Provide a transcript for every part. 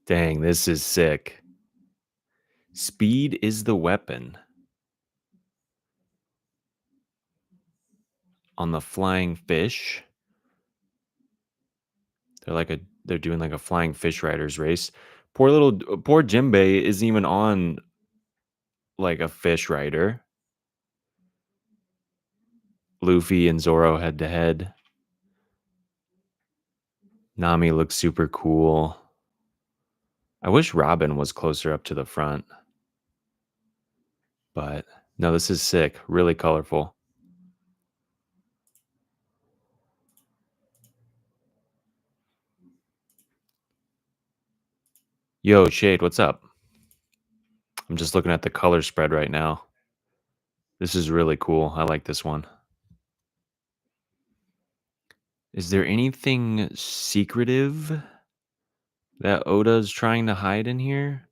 Dang, this is sick. Speed is the weapon on the flying fish. They're doing like a flying fish riders race. Poor Jimbei isn't even on like a fish rider. Luffy and Zoro head to head. Nami looks super cool. I wish Robin was closer up to the front, but no, this is sick. Really colorful. Yo, Shade, what's up? I'm just looking at the color spread right now. This is really cool. I like this one. Is there anything secretive that Oda's trying to hide in here?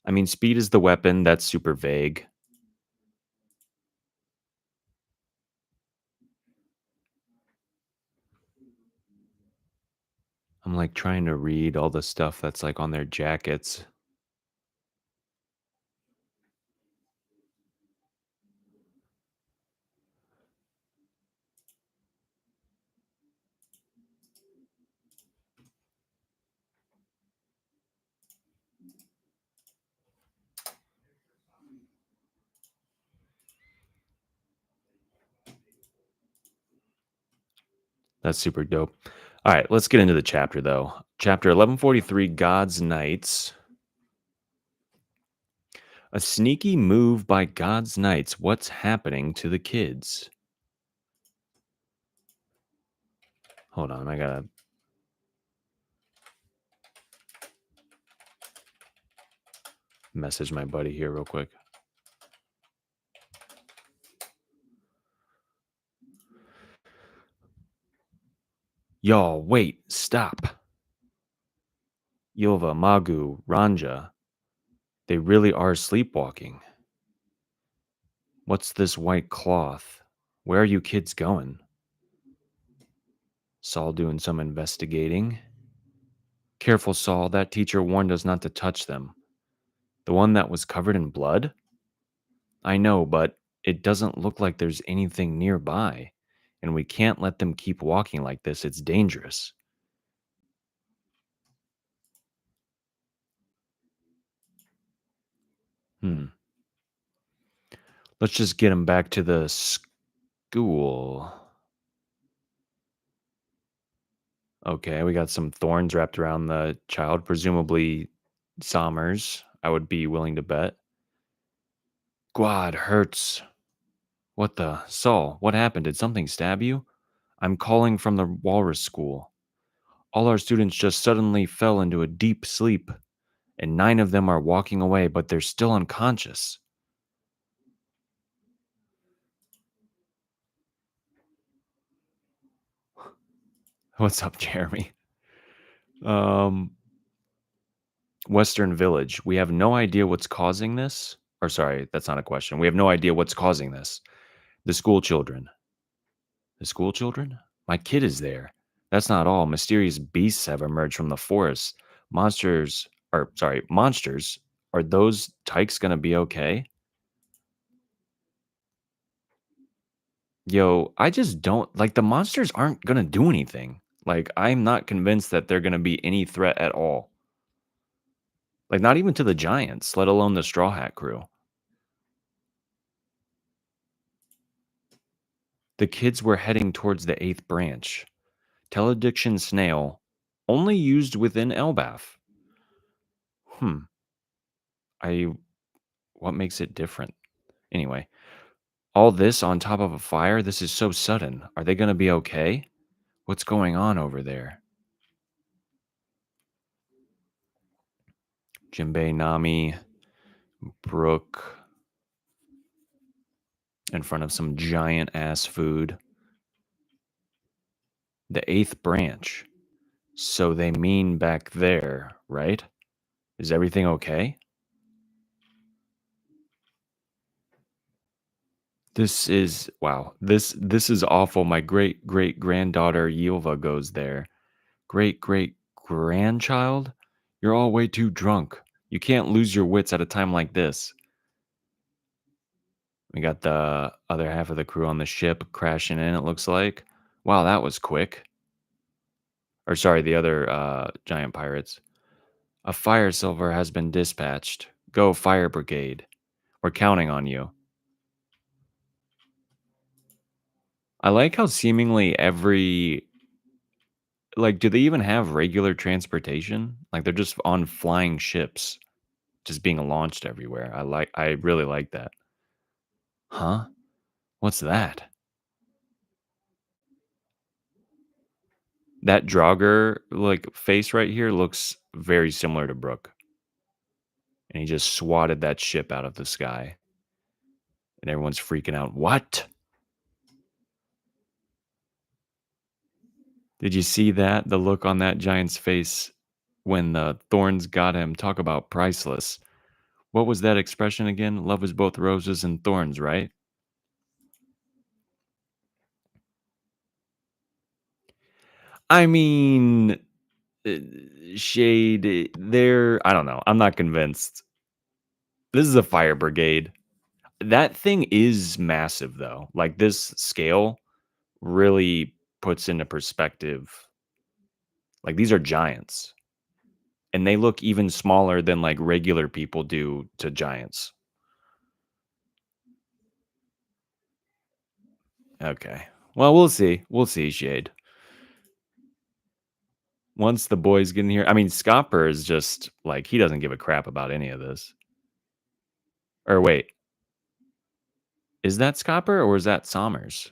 I mean, speed is the weapon. That's super vague. I'm like trying to read all the stuff that's like on their jackets. That's super dope. All right, let's get into the chapter though. Chapter 1143, God's Knights. A sneaky move by God's Knights. What's happening to the kids? Hold on, I gotta message my buddy here real quick. Y'all, wait, stop. Yova, Magu, Ranja. They really are sleepwalking. What's this white cloth? Where are you kids going? Saul doing some investigating. Careful, Saul. That teacher warned us not to touch them. The one that was covered in blood? I know, but it doesn't look like there's anything nearby. And we can't let them keep walking like this. It's dangerous. Hmm. Let's just get them back to the school. Okay, we got some thorns wrapped around the child, presumably Sommers. I would be willing to bet. Guad hurts. What the? Saul, what happened? Did something stab you? I'm calling from the Walrus School. All our students just suddenly fell into a deep sleep, and 9 of them are walking away, but they're still unconscious. What's up, Jeremy? Um, Western Village. We have no idea what's causing this. Or, sorry, that's not a question. We have no idea what's causing this. The school children. The school children? My kid is there. That's not all. Mysterious beasts have emerged from the forest. Monsters. Are those tykes gonna be okay? Yo, I just don't like the monsters aren't gonna do anything. Like, I'm not convinced that they're gonna be any threat at all. Like, not even to the giants, let alone the Straw Hat crew. The kids were heading towards the 8th branch. Telediction snail, only used within Elbaf. Hmm. I What makes it different? Anyway, all this on top of a fire, this is so sudden. Are they gonna be okay? What's going on over there? Jinbei, Nami, Brooke, in front of some giant ass food. The 8th branch. So they mean back there, right? Is everything okay? This is wow. This is awful. My great great granddaughter Yilva goes there. Great great grandchild? You're all way too drunk. You can't lose your wits at a time like this. We got the other half of the crew on the ship crashing in, it looks like. Wow, that was quick. Or sorry, the other giant pirates. A fire silver has been dispatched. Go, fire brigade. We're counting on you. I like how seemingly every like, do they even have regular transportation? Like, they're just on flying ships, just being launched everywhere. I really like that. Huh? What's that? That Draugr, like, face right here looks very similar to Brook, and he just swatted that ship out of the sky, and everyone's freaking out. "What? Did you see that? The look on that giant's face when the thorns got him. Talk about priceless. What was that expression again? Love is both roses and thorns, right? I mean, uh, shade there. I don't know. I'm not convinced. This is a fire brigade. That thing is massive, though. Like this scale really puts into perspective. Like these are giants, and they look even smaller than like regular people do to giants. Okay. Well, we'll see. We'll see, Shade. Once the boys get in here, I mean, Scopper is just like he doesn't give a crap about any of this. Or wait, is that Scopper or is that Sommers?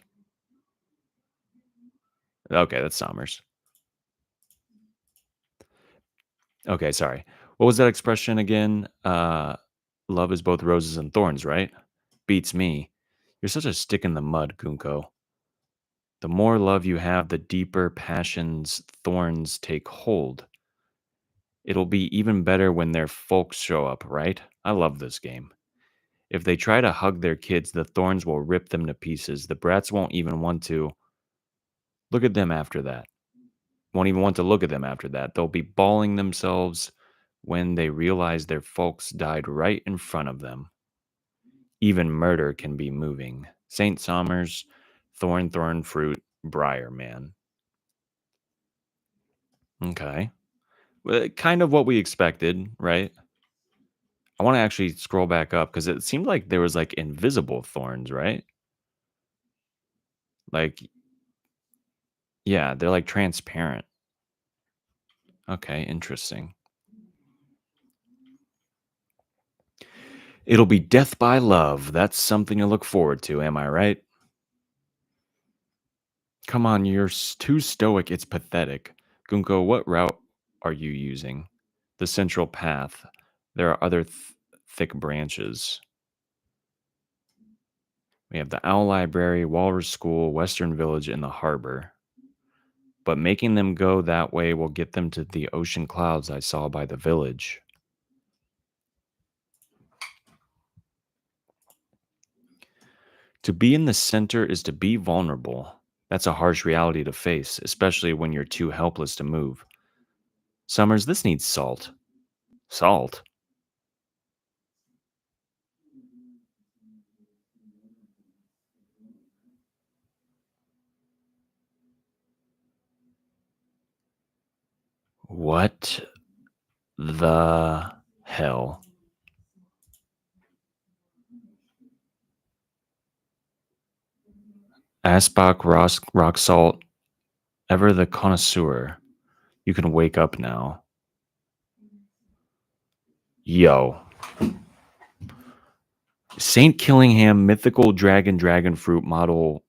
Okay, that's Sommers. Okay, sorry. What was that expression again? Love is both roses and thorns, right? Beats me. You're such a stick in the mud, Gunko. The more love you have, the deeper passions thorns take hold. It'll be even better when their folks show up, right? I love this game. If they try to hug their kids, the thorns will rip them to pieces. The brats won't even want to look at them after that. Won't even want to look at them after that. They'll be bawling themselves when they realize their folks died right in front of them. Even murder can be moving. St. Somers, thorn fruit, briar man. Okay. Well, kind of what we expected, right? I want to actually scroll back up because it seemed like there was like invisible thorns, right? Like, yeah, they're like transparent. Okay, interesting. It'll be death by love. That's something to look forward to, am I right? Come on, you're too stoic. It's pathetic. Gunko, what route are you using? The central path. There are other thick branches. We have the Owl Library, Walrus School, Western Village, and the harbor. But making them go that way will get them to the ocean clouds I saw by the village. To be in the center is to be vulnerable. That's a harsh reality to face, especially when you're too helpless to move. Summers, this needs salt. Salt? What the hell? Asbach rock salt, ever the connoisseur. You can wake up now. Yo. St. Killingham mythical dragon fruit model.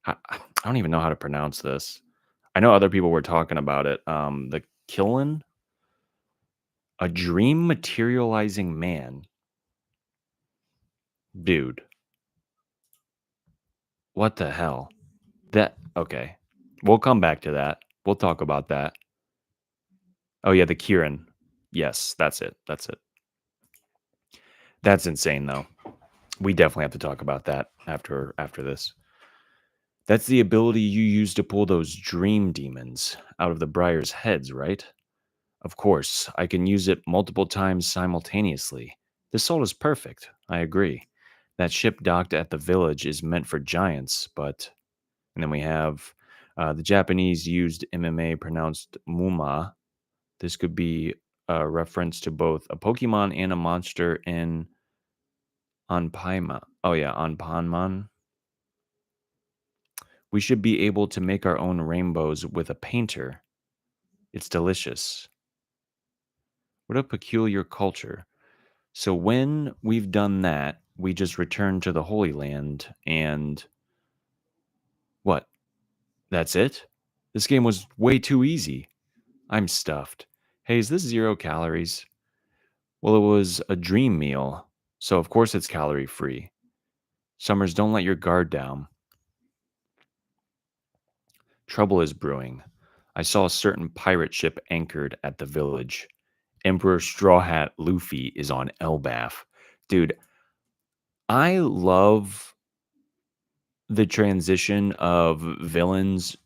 I don't even know how to pronounce this. I know other people were talking about it. The Killen, a dream materializing man. Dude, what the hell? That okay. We'll come back to that. We'll talk about that. Oh yeah, the Kieran. Yes, that's it. That's it. That's insane though. We definitely have to talk about that after this. That's the ability you use to pull those dream demons out of the Briar's heads, right? Of course, I can use it multiple times simultaneously. This soul is perfect. I agree. That ship docked at the village is meant for giants, but. And then we have the Japanese used MMA pronounced Muma. This could be a reference to both a Pokemon and a monster in Anpaima. Oh, yeah, Anpanman. We should be able to make our own rainbows with a painter. It's delicious. What a peculiar culture. So when we've done that, we just return to the Holy Land and what? That's it? This game was way too easy. I'm stuffed. Hey, is this 0 calories? Well, it was a dream meal, so of course it's calorie free. Summers, don't let your guard down. Trouble is brewing. I saw a certain pirate ship anchored at the village. Emperor Straw Hat Luffy is on Elbaf. Dude, I love the transition of villains,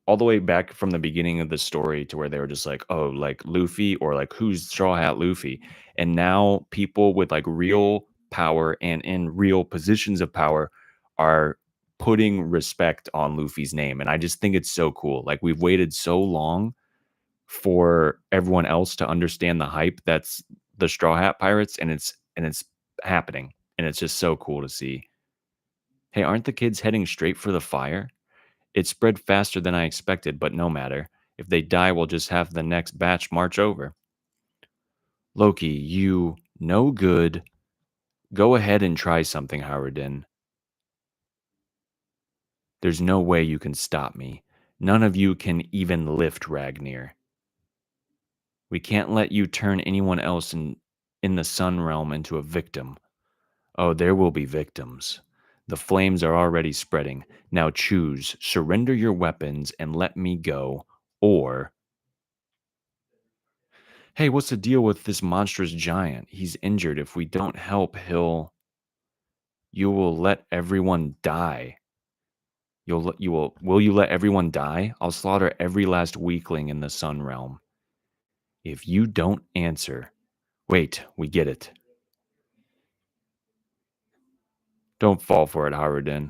all the way back from the beginning of the story to where they were just like, oh, like Luffy or like who's Straw Hat Luffy? And now people with like real power and in real positions of power are putting respect on Luffy's name. And I just think it's so cool. Like we've waited so long for everyone else to understand the hype that's the Straw Hat Pirates, and it's happening. And it's just so cool to see. Hey, aren't the kids heading straight for the fire? It spread faster than I expected, but no matter. If they die, we'll just have the next batch march over. Loki, you no good. Go ahead and try something, Howardin. There's no way you can stop me. None of you can even lift Ragnir. We can't let you turn anyone else in the Sun Realm into a victim. Oh, there will be victims. The flames are already spreading. Now choose, surrender your weapons and let me go, or hey, what's the deal with this monstrous giant? He's injured. If we don't help, you will let everyone die. Will you let everyone die? I'll slaughter every last weakling in the Sun Realm. If you don't answer, wait, we get it. Don't fall for it, Harudin.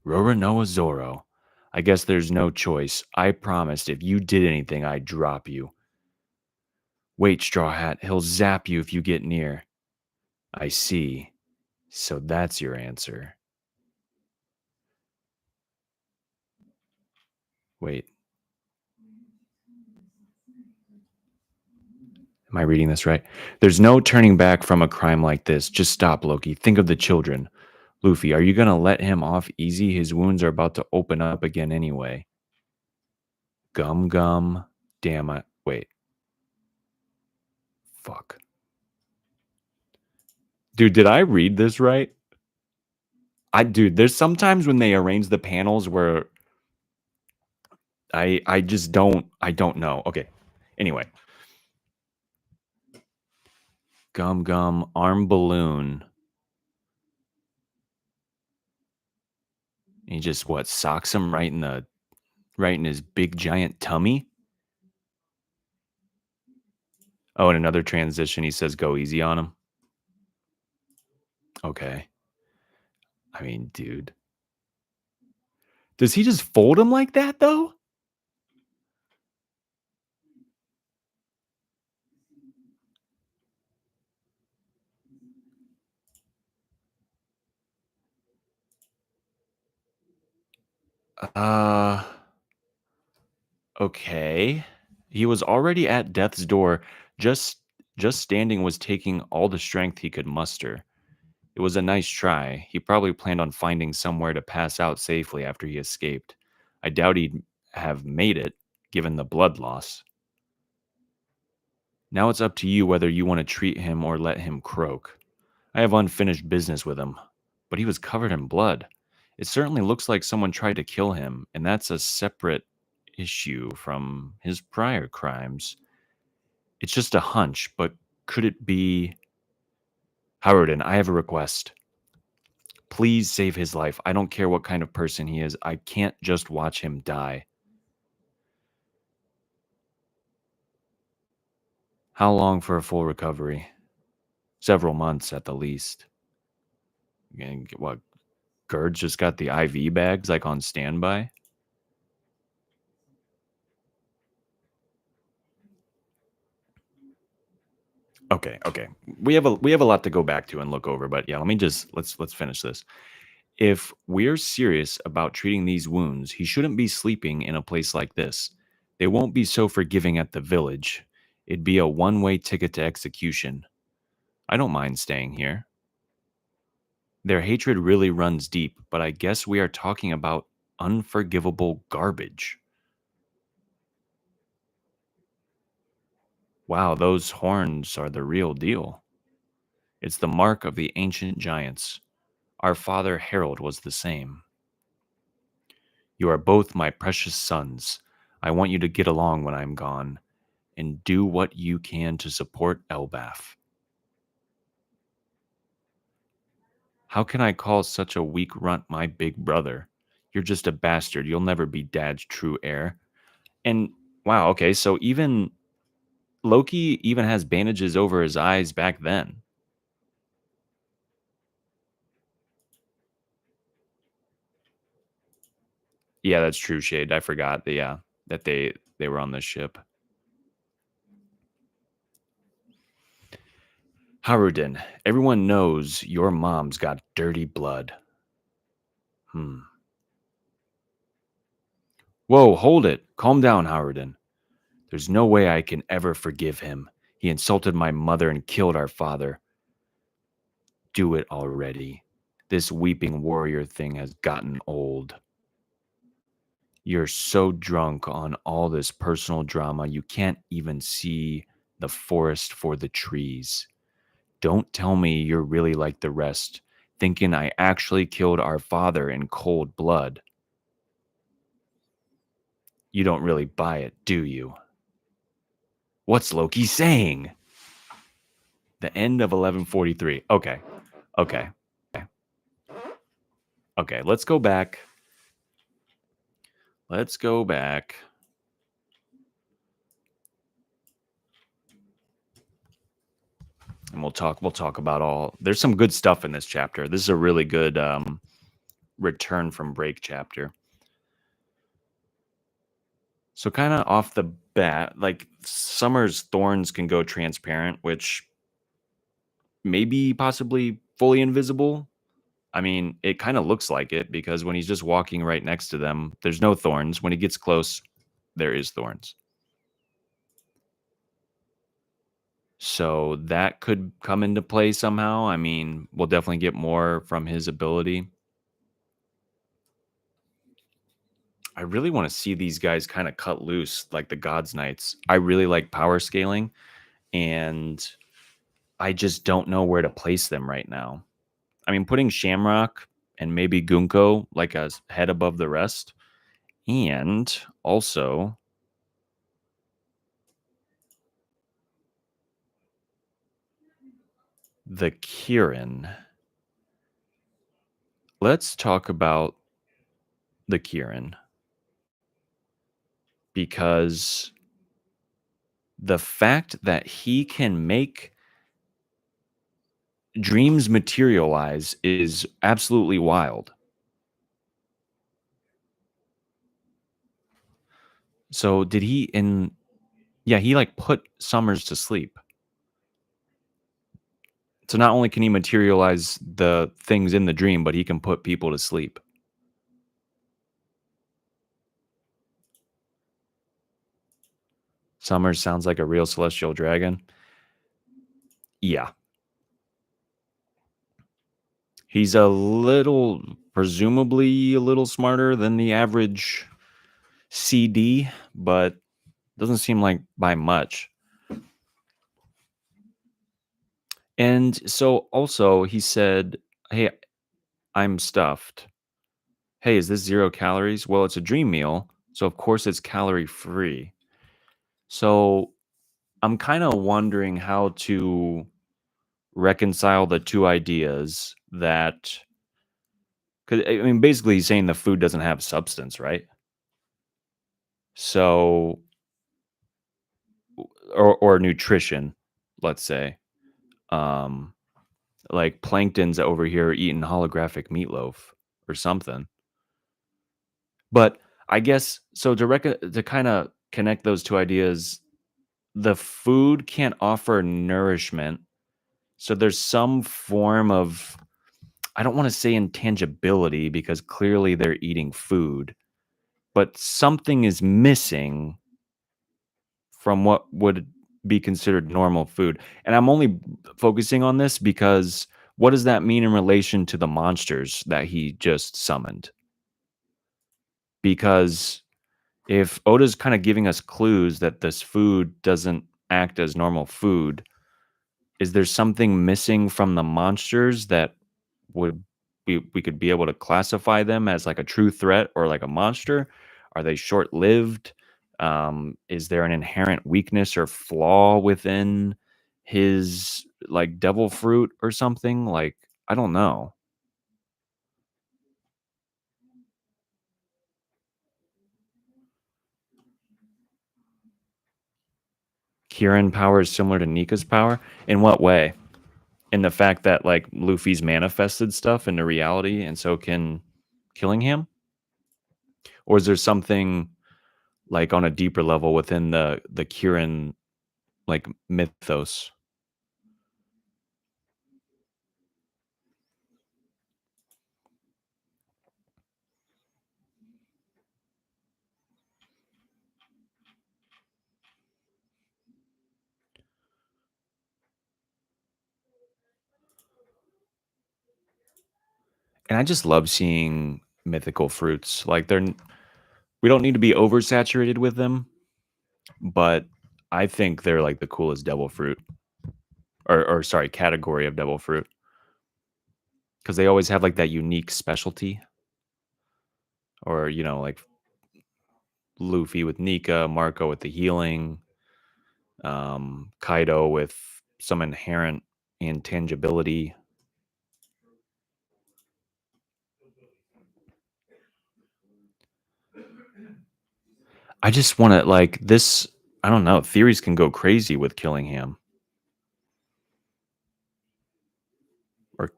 Roronoa Zoro. I guess there's no choice. I promised if you did anything, I'd drop you. Wait, Straw Hat, he'll zap you if you get near. I see. So that's your answer. Wait, am I reading this right? There's no turning back from a crime like this. Just stop, Loki. Think of the children. Luffy, are you going to let him off easy? His wounds are about to open up again anyway. Gum gum. Damn it. Wait. Fuck. Dude, did I read this right? Dude, there's sometimes when they arrange the panels where I just don't know. Okay. Anyway. Gum gum arm balloon. He just what socks him right in his big giant tummy. Oh, and another transition. He says, "Go easy on him." Okay. I mean, dude, does he just fold him like that though? Uh, okay. He was already at death's door. Just just standing was taking all the strength he could muster. It was a nice try. He probably planned on finding somewhere to pass out safely after he escaped. I doubt he'd have made it, given the blood loss. Now it's up to you whether you want to treat him or let him croak. I have unfinished business with him, but he was covered in blood. It certainly looks like someone tried to kill him, and that's a separate issue from his prior crimes. It's just a hunch, but could it be. Howardin, I have a request. Please save his life. I don't care what kind of person he is. I can't just watch him die. How long for a full recovery? Several months at the least. And what? Gerd's just got the IV bags like on standby. Okay, okay. We have a lot to go back to and look over, but yeah, let me just let's finish this. If we're serious about treating these wounds, he shouldn't be sleeping in a place like this. They won't be so forgiving at the village. It'd be a one-way ticket to execution. I don't mind staying here. Their hatred really runs deep, but I guess we are talking about unforgivable garbage. Wow, those horns are the real deal. It's the mark of the ancient giants. Our father Harold was the same. You are both my precious sons. I want you to get along when I'm gone and do what you can to support Elbaf. How can I call such a weak runt my big brother? You're just a bastard. You'll never be Dad's true heir. And wow, okay, so even Loki even has bandages over his eyes back then. Yeah, that's true, Shade. I forgot that, yeah, that they were on this ship. Haruden, everyone knows your mom's got dirty blood. Hmm. Whoa, hold it. Calm down, Haruden. There's no way I can ever forgive him. He insulted my mother and killed our father. Do it already. This weeping warrior thing has gotten old. You're so drunk on all this personal drama, you can't even see the forest for the trees. Don't tell me you're really like the rest, thinking I actually killed our father in cold blood. You don't really buy it, do you? What's Loki saying? The end of 1143. Okay. Okay. Okay. Okay. Let's go back. Let's go back. And we'll talk about all. There's some good stuff in this chapter. This is a really good return from break chapter. So kind of off the bat, like Summer's thorns can go transparent, which maybe possibly fully invisible. I mean, it kind of looks like it because when he's just walking right next to them, there's no thorns. When he gets close, there is thorns. So that could come into play somehow. I mean, we'll definitely get more from his ability. I really want to see these guys kind of cut loose like the Gods Knights. I really like power scaling, and I just don't know where to place them right now. I mean, putting Shamrock and maybe Gunko like a head above the rest, and also the Kieran. Let's talk about the Kieran because the fact that he can make dreams materialize is absolutely wild. So did he in yeah, he like put Summers to sleep. So not only can he materialize the things in the dream, but he can put people to sleep. Summers sounds like a real celestial dragon. Yeah. He's a little presumably a little smarter than the average CD, but doesn't seem like by much. And so also he said, "Hey, I'm stuffed. Hey, is this 0 calories?" Well, it's a dream meal, so of course it's calorie free. So I'm kind of wondering how to reconcile the two ideas that, because I mean, basically he's saying the food doesn't have substance, right? So or nutrition, let's say. Um, like Plankton's over here eating holographic meatloaf or something. But I guess so to kind of connect those two ideas, the food can't offer nourishment. So there's some form of, I don't want to say intangibility because clearly they're eating food, but something is missing from what would be considered normal food. And I'm only focusing on this because what does that mean in relation to the monsters that he just summoned? Because if Oda's kind of giving us clues that this food doesn't act as normal food, is there something missing from the monsters that would we could be able to classify them as like a true threat or like a monster? Are they short-lived? Is there an inherent weakness or flaw within his like devil fruit or something? Like, I don't know. Kieran power is similar to Nika's power? In what way? In the fact that like Luffy's manifested stuff into reality and so can Killingham? Or is there something like on a deeper level within the Kieran like mythos? And I just love seeing mythical fruits. Like we don't need to be oversaturated with them, but I think they're like the coolest devil fruit or sorry, category of devil fruit because they always have like that unique specialty or like Luffy with Nika, Marco with the healing, Kaido with some inherent intangibility. I just want to like this. I don't know. Theories can go crazy with Killingham or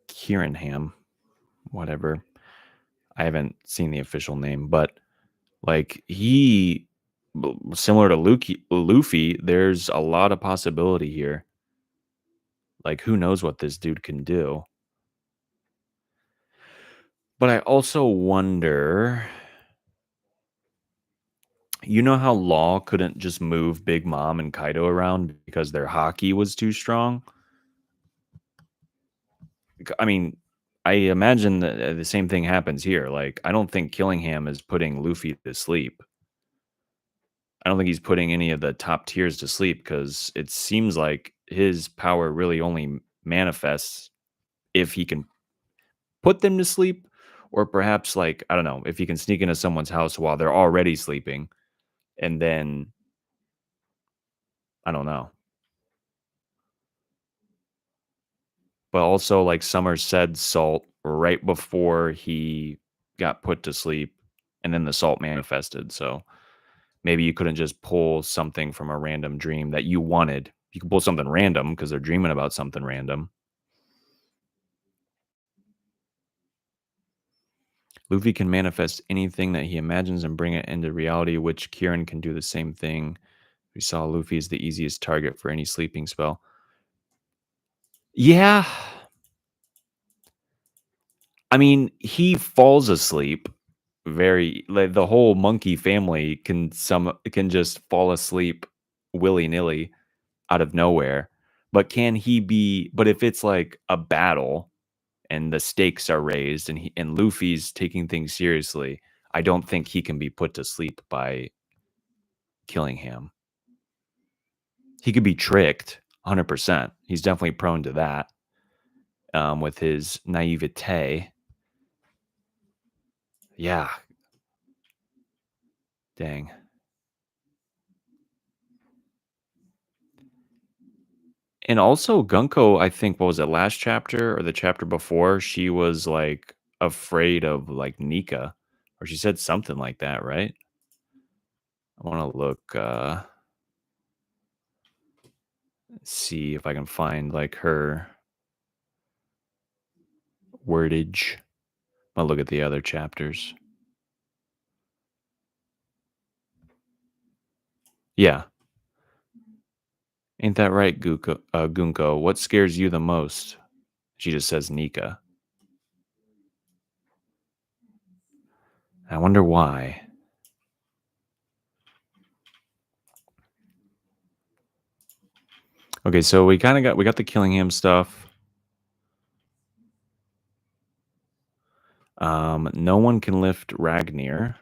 Kieranham, whatever. I haven't seen the official name, but like similar to Luffy, there's a lot of possibility here. Like, who knows what this dude can do? But I also wonder, how Law couldn't just move Big Mom and Kaido around because their hockey was too strong? I mean, I imagine that the same thing happens here. Like, I don't think Killingham is putting Luffy to sleep. I don't think he's putting any of the top tiers to sleep because it seems like his power really only manifests if he can put them to sleep, or perhaps like I don't know if he can sneak into someone's house while they're already sleeping, and then I don't know. But also, like Summer said, salt right before he got put to sleep, and then the salt manifested. So maybe you couldn't just pull something from a random dream that you wanted. You can pull something random because they're dreaming about something random. Luffy can manifest anything that he imagines and bring it into reality, which Kieran can do the same thing. We saw Luffy is the easiest target for any sleeping spell. Yeah, I mean, he falls asleep very like the whole monkey family can just fall asleep willy-nilly out of nowhere. But can he be but if it's like a battle and the stakes are raised and Luffy's taking things seriously, I don't think he can be put to sleep by Killingham. He could be tricked 100%. He's definitely prone to that with his naivete. Yeah, dang. And also Gunko, I think what was it last chapter or the chapter before, she was like afraid of like Nika or she said something like that, right? I want to look See if I can find like her wordage. I'll look at the other chapters. Yeah, ain't that right, Gunko? What scares you the most? She just says Nika. I wonder why. Okay, so we got the Killingham stuff. No one can lift Ragnir.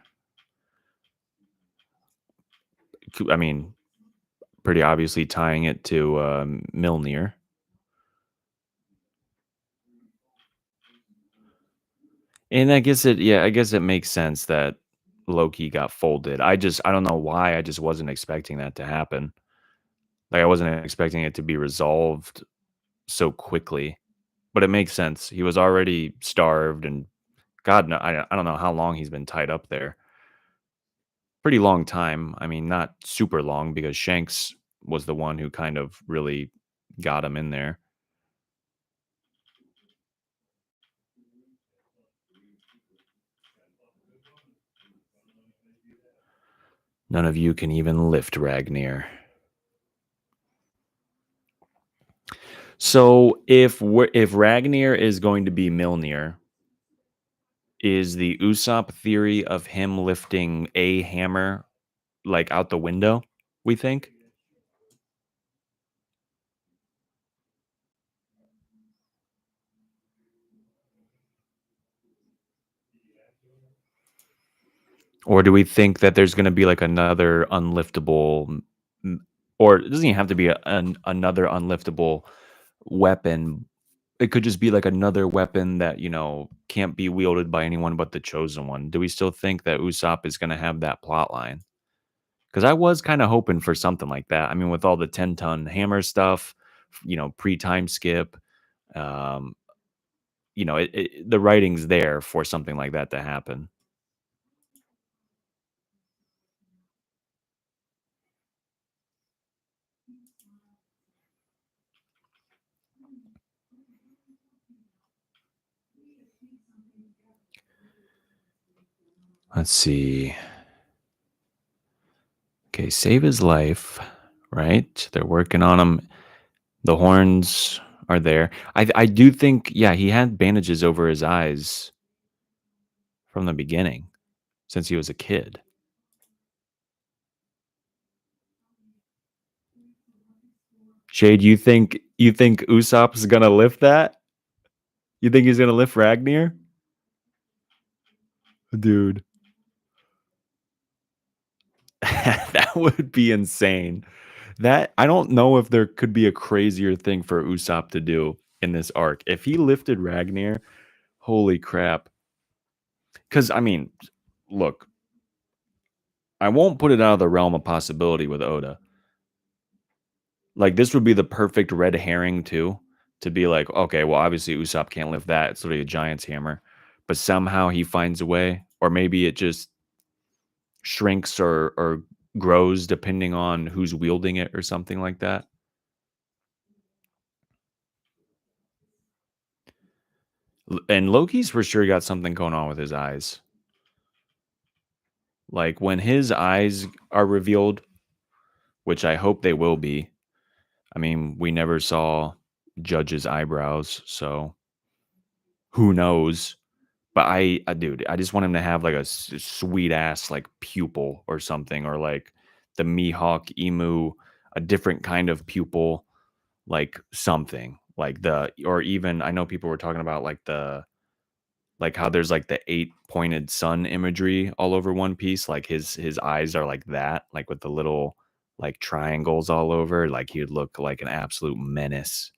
I mean, pretty obviously tying it to Milnir. And I guess it makes sense that Loki got folded. I don't know why. I just wasn't expecting that to happen. Like I wasn't expecting it to be resolved so quickly. But it makes sense. He was already starved, and God, no, I don't know how long he's been tied up there. Pretty long time. I mean, not super long because Shanks was the one who kind of really got him in there. None of you can even lift Ragnir. So if Ragnir is going to be Milnir, is the Usopp theory of him lifting a hammer like out the window? We think, or do we think that there's going to be like another unliftable, or it doesn't even have to be another unliftable weapon. It could just be like another weapon that can't be wielded by anyone but the chosen one. Do we still think that Usopp is going to have that plot line? Because I was kind of hoping for something like that. I mean, with all the 10-ton hammer stuff, pre-time skip, um, the writing's there for something like that to happen. Let's see. Okay, save his life, right? They're working on him. The horns are there. I do think, yeah, he had bandages over his eyes from the beginning since he was a kid. Shade, you think Usopp's gonna lift that? You think he's gonna lift Ragnar? Dude. That would be insane. That I don't know if there could be a crazier thing for Usopp to do in this arc. If he lifted Ragnar, holy crap. Cause I mean, look, I won't put it out of the realm of possibility with Oda. Like this would be the perfect red herring too, to be like, okay, well, obviously Usopp can't lift that. It's literally a giant's hammer. But somehow he finds a way, or maybe it just shrinks or grows depending on who's wielding it or something like that. And Loki's for sure got something going on with his eyes. Like when his eyes are revealed, which I hope they will be. I mean, we never saw Judge's eyebrows, so who knows? But dude, I just want him to have like a sweet ass like pupil or something, or like the Mihawk emu, a different kind of pupil, like something like or even I know people were talking about like how there's like the 8-pointed sun imagery all over One Piece. Like his eyes are like that, like with the little like triangles all over. Like he would look like an absolute menace.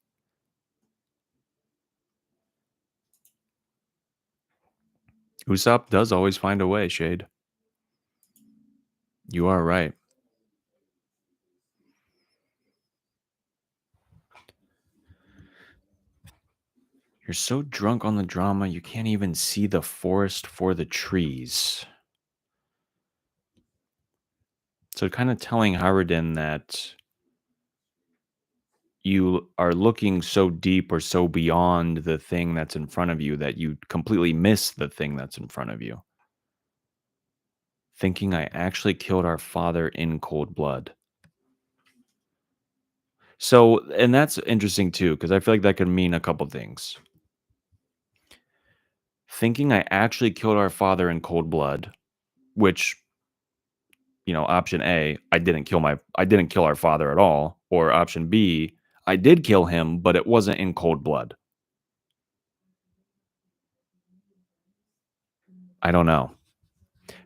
Usopp does always find a way, Shade. You are right. You're so drunk on the drama, you can't even see the forest for the trees. So kind of telling Howardin that you are looking so deep or so beyond the thing that's in front of you that you completely miss the thing that's in front of you. Thinking I actually killed our father in cold blood. So, and that's interesting too, because I feel like that could mean a couple things. Thinking I actually killed our father in cold blood, which, option A, I didn't kill our father at all, or option B, I did kill him, but it wasn't in cold blood. I don't know.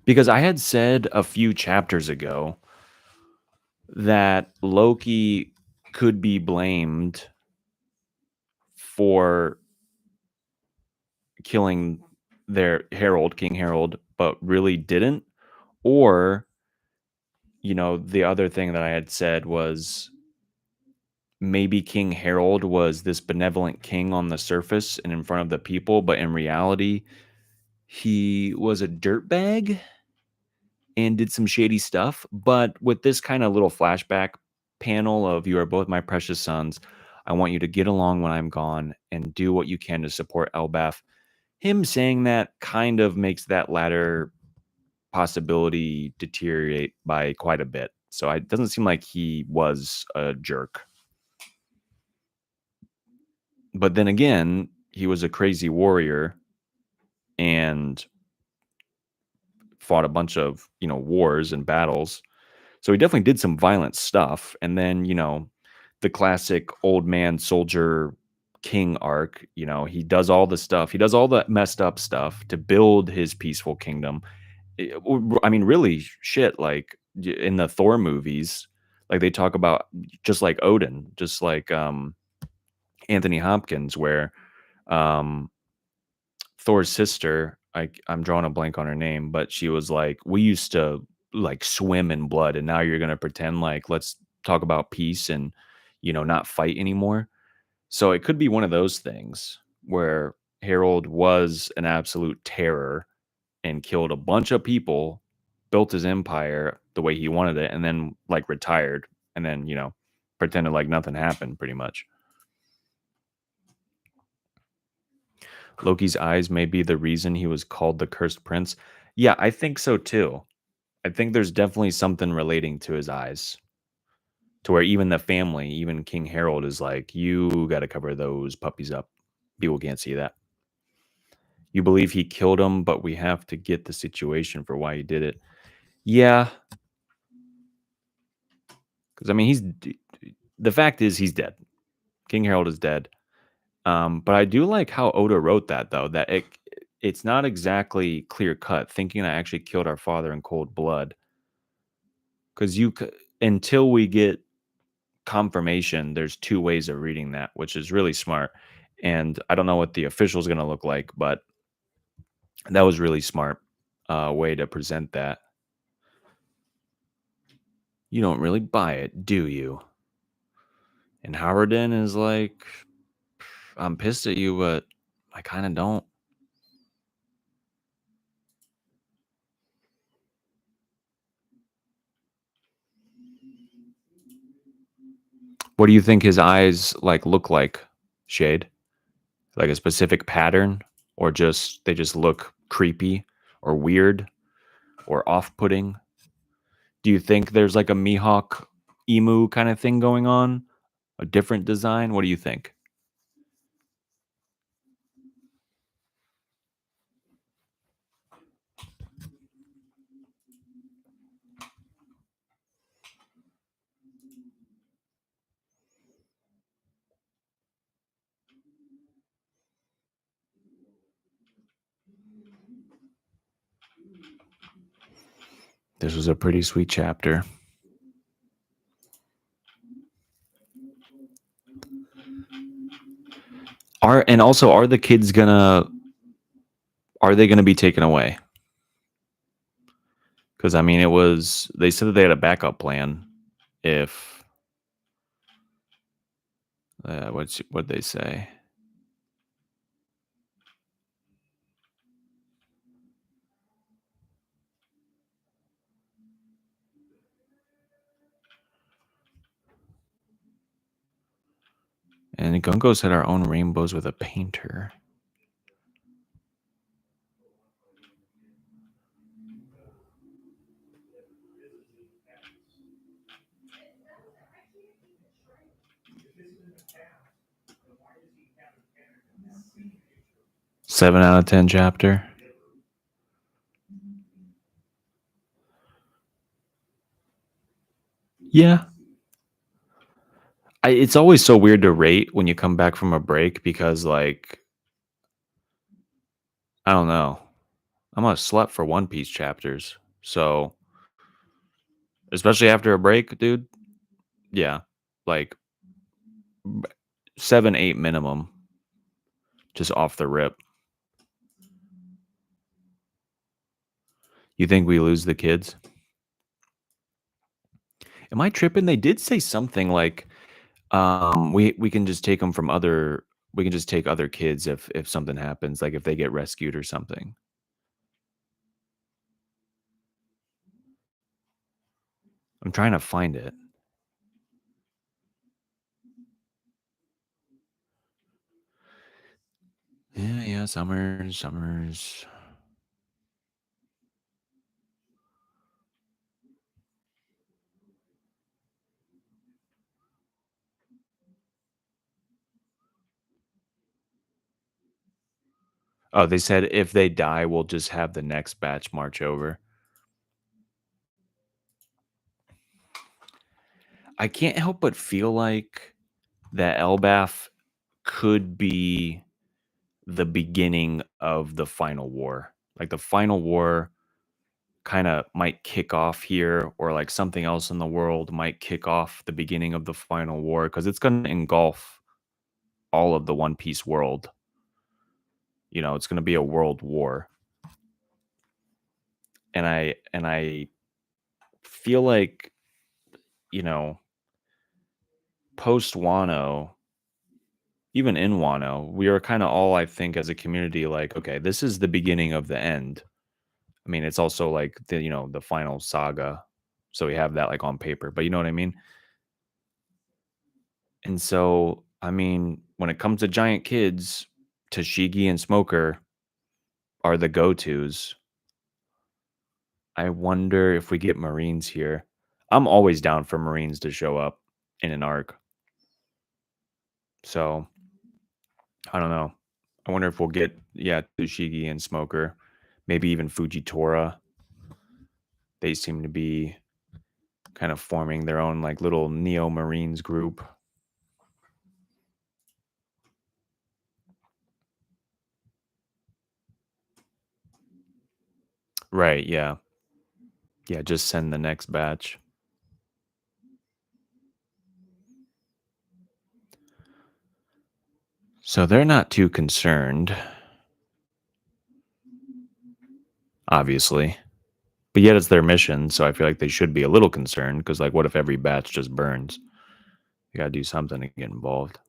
Because I had said a few chapters ago that Loki could be blamed for killing their Harold, King Harold, but really didn't. Or, the other thing that I had said was maybe King Harold was this benevolent king on the surface and in front of the people, but in reality, he was a dirtbag and did some shady stuff. But with this kind of little flashback panel of "You are both my precious sons. I want you to get along when I'm gone and do what you can to support Elbaf." Him saying that kind of makes that latter possibility deteriorate by quite a bit. So it doesn't seem like he was a jerk. But then again, he was a crazy warrior and fought a bunch of, wars and battles. So he definitely did some violent stuff. And then, the classic old man soldier king arc, he does all the stuff. He does all the messed up stuff to build his peaceful kingdom. I mean, really shit, like in the Thor movies, like they talk about just like Odin, just like Anthony Hopkins, where um Thor's sister, I'm drawing a blank on her name, but she was like, "We used to like swim in blood, and now you're gonna pretend like let's talk about peace and not fight anymore." So it could be one of those things where Harold was an absolute terror and killed a bunch of people, built his empire the way he wanted it, and then like retired, and then pretended like nothing happened, pretty much. Loki's eyes may be the reason he was called the Cursed Prince. Yeah, I think so too. I think there's definitely something relating to his eyes, to where even the family, even King Harold, is like, you got to cover those puppies up. People can't see that. You believe he killed him, but we have to get the situation for why he did it. Yeah, because I mean, the fact is he's dead. King Harold is dead. But I do like how Oda wrote that though. That it's not exactly clear cut. Thinking I actually killed our father in cold blood, because until we get confirmation, there's two ways of reading that, which is really smart. And I don't know what the official is going to look like, but that was really smart way to present that. You don't really buy it, do you? And Howardin is like, I'm pissed at you, but I kind of don't. What do you think his eyes like look like, Shade? Like a specific pattern, or just they just look creepy or weird or off-putting? Do you think there's like a Mihawk emu kind of thing going on? A different design? What do you think? This was a pretty sweet chapter. Are the kids gonna are they gonna be taken away? Because I mean, they said that they had a backup plan if what they say. And Gungos had our own rainbows with a painter. Seven out of 10 chapter. Yeah. It's always so weird to rate when you come back from a break because, like, I don't know. I'm a slut for One Piece chapters. So, especially after a break, dude. Yeah. Like 7, 8 minimum. Just off the rip. You think we lose the kids? Am I tripping? They did say something like, we can just take them from other. We can just take other kids if something happens, like if they get rescued or something. I'm trying to find it. Yeah, yeah, Summers. Oh, they said if they die, we'll just have the next batch march over. I can't help but feel like that Elbaf could be the beginning of the final war. Like the final war kind of might kick off here, or like something else in the world might kick off the beginning of the final war because it's going to engulf all of the One Piece world. It's going to be a world war. And I feel like, you know, post Wano, even in Wano, we are kind of all, I think, as a community, like, okay, this is the beginning of the end. I mean, it's also like the final saga. So we have that like on paper, but you know what I mean? And so, I mean, when it comes to giant kids, Tashigi and Smoker are the go-tos. I wonder if we get Marines here. I'm always down for Marines to show up in an arc. So I don't know. I wonder if we'll get, yeah, Tsushigi and Smoker, maybe even Fujitora. They seem to be kind of forming their own like little Neo Marines group. Right, yeah. Yeah, just send the next batch. So they're not too concerned, obviously. But yet it's their mission, so I feel like they should be a little concerned because, like, what if every batch just burns? You gotta do something to get involved.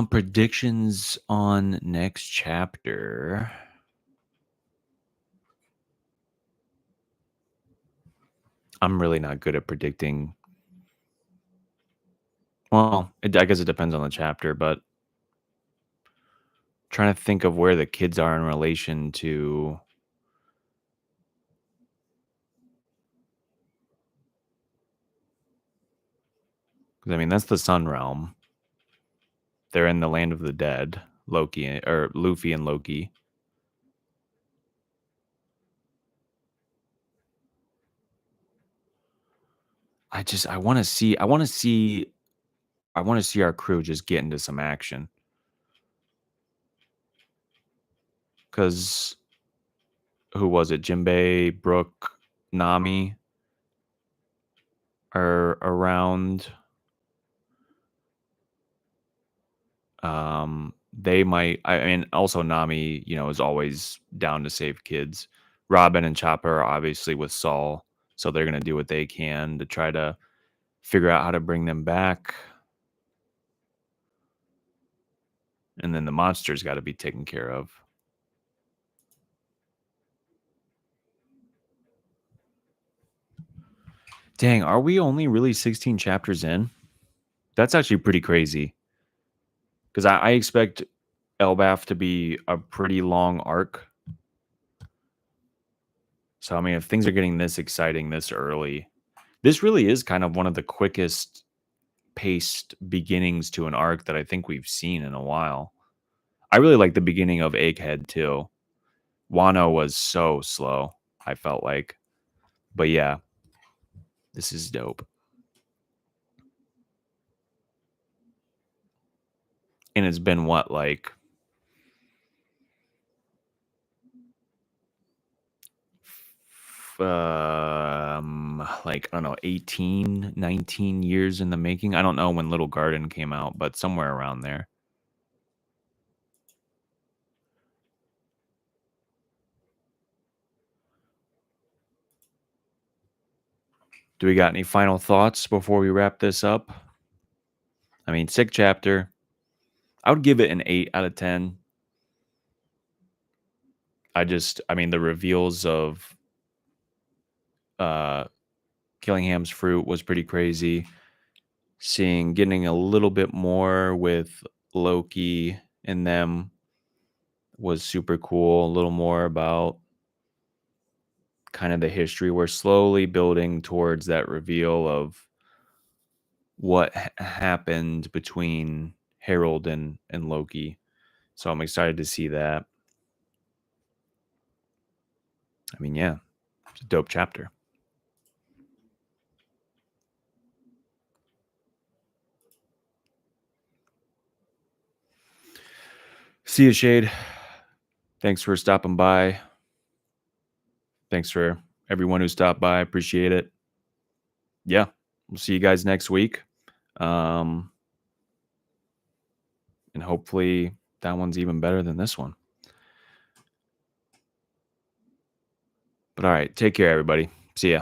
Predictions on next chapter. I'm really not good at predicting. Well, I guess it depends on the chapter, but trying to think of where the kids are in relation to. 'Cause, I mean, that's the Sun Realm. They're in the land of the dead. Loki or Luffy and Loki. I want to see our crew just get into some action. Cause who was it? Jinbei, Brook, Nami are around. They might. I mean, also Nami, is always down to save kids. Robin and Chopper are obviously with Saul, so they're gonna do what they can to try to figure out how to bring them back. And then the monster's got to be taken care of. Dang, are we only really 16 chapters in? That's actually pretty crazy. Because I expect Elbaf to be a pretty long arc. So I mean, if things are getting this exciting this early, this really is kind of one of the quickest paced beginnings to an arc that I think we've seen in a while. I really like the beginning of Egghead too. Wano was so slow, I felt like. But yeah, this is dope. And it's been what, like I don't know, 18, 19 years in the making. I don't know when Little Garden came out, but somewhere around there. Do we got any final thoughts before we wrap this up? I mean, sick chapter. I would give it an 8 out of 10. I mean, the reveals of uh Killingham's fruit was pretty crazy. Getting a little bit more with Loki and them was super cool. A little more about kind of the history. We're slowly building towards that reveal of what happened between Harold and Loki. So I'm excited to see that. I mean, yeah, it's a dope chapter. See you, Shade. Thanks for stopping by. Thanks for everyone who stopped by. Appreciate it. Yeah, we'll see you guys next week. And hopefully that one's even better than this one. But all right, take care, everybody. See ya.